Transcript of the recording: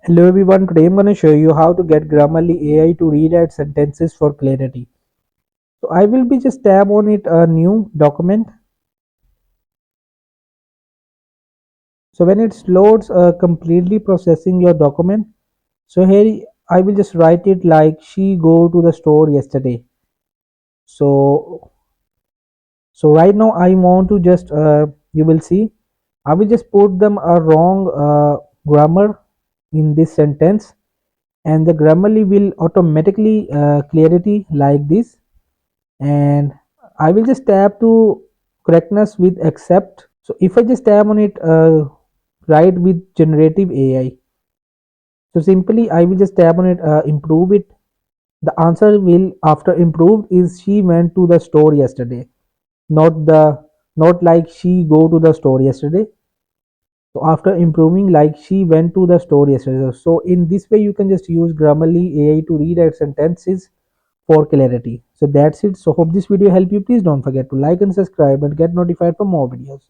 Hello everyone, today I'm going to show you how to get Grammarly AI to rewrite sentences for clarity. So I will be just tab on it a new document. So when it loads completely processing your document, so here I will just write it like she go to the store yesterday. So so right now I want to just you will see I will just put them a wrong grammar in this sentence, and the Grammarly will automatically clarity like this, and I will just tap to correctness with accept. So if I just tap on it, write with generative AI. So simply I will just tap on it, improve it. The answer will after improved is she went to the store yesterday, not the not like she go to the store yesterday. So after improving like she went to the store yesterday. So in this way you can just use Grammarly AI to rewrite sentences for clarity. So that's it. So hope this video helped you. Please don't forget to like and subscribe and get notified for more videos.